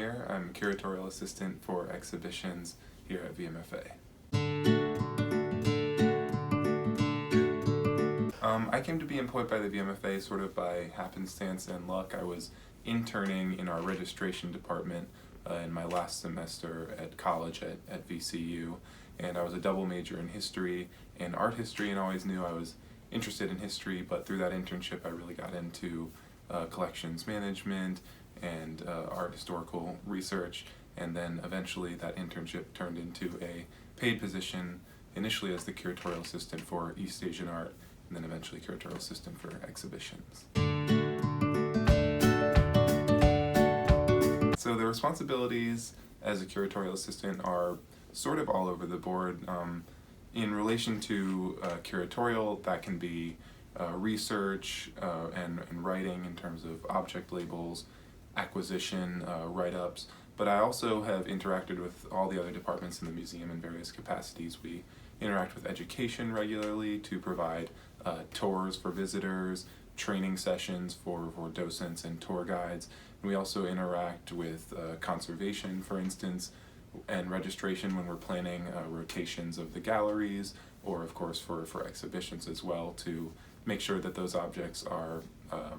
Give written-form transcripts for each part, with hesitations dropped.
Neer. I'm Curatorial Assistant for Exhibitions here at VMFA. I came to be employed by the VMFA sort of by happenstance and luck. I was interning in our registration department in my last semester at college at VCU, and I was a double major in history and art history, and always knew I was interested in history, but through that internship I really got into collections management and art historical research, and then eventually that internship turned into a paid position, initially as the curatorial assistant for East Asian art, and then eventually curatorial assistant for exhibitions. So the responsibilities as a curatorial assistant are sort of all over the board. In relation to curatorial, that can be research and writing in terms of object labels, acquisition, write-ups, but I also have interacted with all the other departments in the museum in various capacities. We interact with education regularly to provide tours for visitors, training sessions for docents and tour guides, and we also interact with conservation, for instance, and registration when we're planning rotations of the galleries, or of course for exhibitions as well, to make sure that those objects are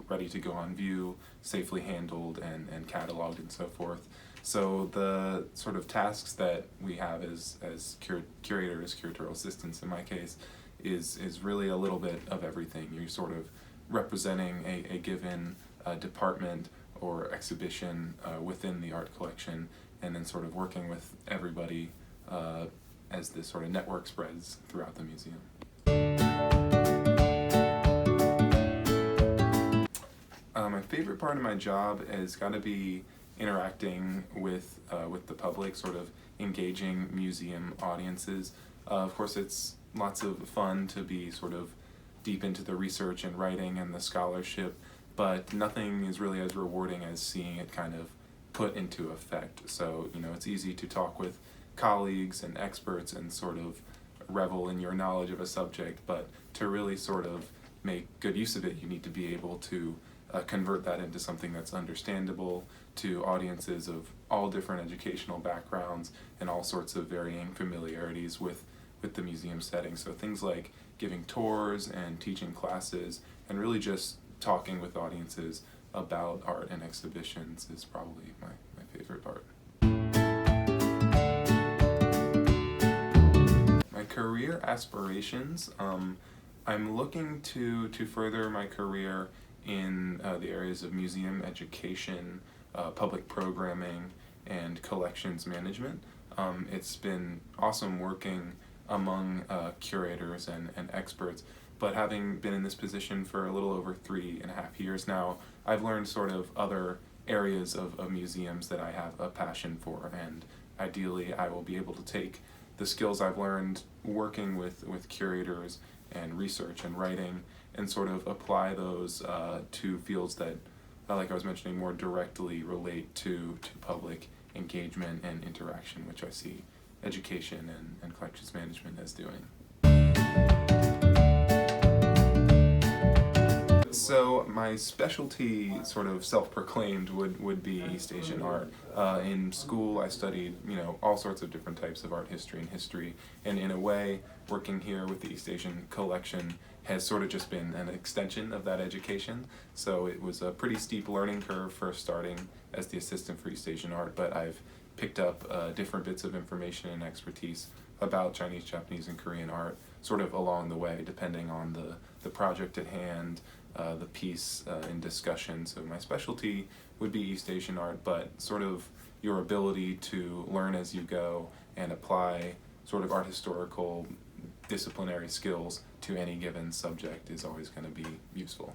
ready to go on view, safely handled and cataloged and so forth. So the sort of tasks that we have as curators, curatorial assistants in my case, is really a little bit of everything. You're sort of representing a given department or exhibition within the art collection, and then sort of working with everybody as this sort of network spreads throughout the museum. My favorite part of my job has got to be interacting with the public, sort of engaging museum audiences. Of course, it's lots of fun to be sort of deep into the research and writing and the scholarship, but nothing is really as rewarding as seeing it kind of put into effect. So, it's easy to talk with colleagues and experts and sort of revel in your knowledge of a subject, but to really sort of make good use of it, you need to be able to convert that into something that's understandable to audiences of all different educational backgrounds and all sorts of varying familiarities with the museum setting. So things like giving tours and teaching classes and really just talking with audiences about art and exhibitions is probably my favorite part. My career aspirations, I'm looking to further my career in the areas of museum education, public programming, and collections management. It's been awesome working among curators and experts, but having been in this position for a little over 3.5 years now, I've learned sort of other areas of museums that I have a passion for, and ideally I will be able to take the skills I've learned working with curators and research and writing and sort of apply those to fields that, like I was mentioning, more directly relate to public engagement and interaction, which I see education and collections management as doing. So my specialty, sort of self-proclaimed, would be East Asian art. In school I studied, all sorts of different types of art history and in a way, working here with the East Asian collection has sort of just been an extension of that education. So it was a pretty steep learning curve first starting as the assistant for East Asian art, but I've picked up different bits of information and expertise about Chinese, Japanese, and Korean art sort of along the way, depending on the project at hand, the piece in discussion. So my specialty would be East Asian art, but sort of your ability to learn as you go and apply sort of art historical disciplinary skills to any given subject is always going to be useful.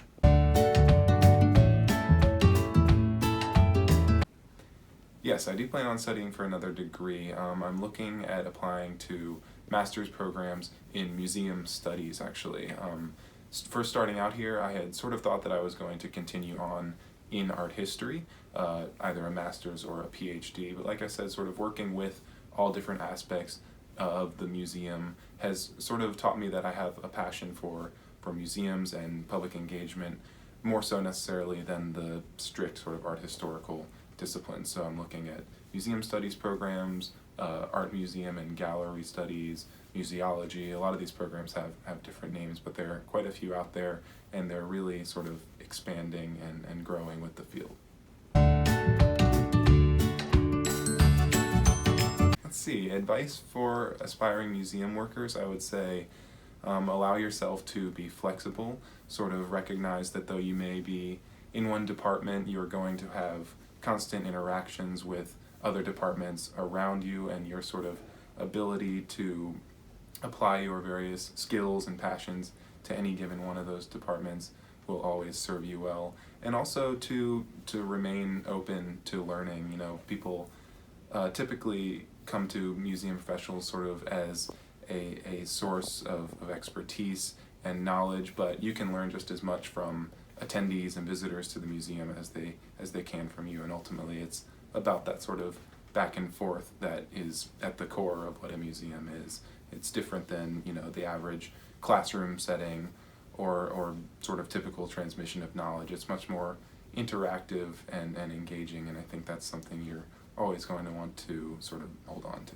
Yes, I do plan on studying for another degree. I'm looking at applying to master's programs in museum studies, actually. First starting out here, I had sort of thought that I was going to continue on in art history, either a master's or a PhD, but like I said, sort of working with all different aspects of the museum has sort of taught me that I have a passion for museums and public engagement, more so necessarily than the strict sort of art historical disciplines. So I'm looking at museum studies programs, art museum and gallery studies, museology. A lot of these programs have different names, but there are quite a few out there, and they're really sort of expanding and growing with the field. Let's see, advice for aspiring museum workers, I would say allow yourself to be flexible, sort of recognize that though you may be in one department, you're going to have constant interactions with other departments around you, and your sort of ability to apply your various skills and passions to any given one of those departments will always serve you well. And also to remain open to learning. You know, people typically come to museum professionals sort of as a source of expertise and knowledge, but you can learn just as much from attendees and visitors to the museum as they can from you, and ultimately it's about that sort of back and forth that is at the core of what a museum is. It's different than, you know, the average classroom setting or sort of typical transmission of knowledge. It's much more interactive and engaging, and I think that's something you're always going to want to sort of hold on to.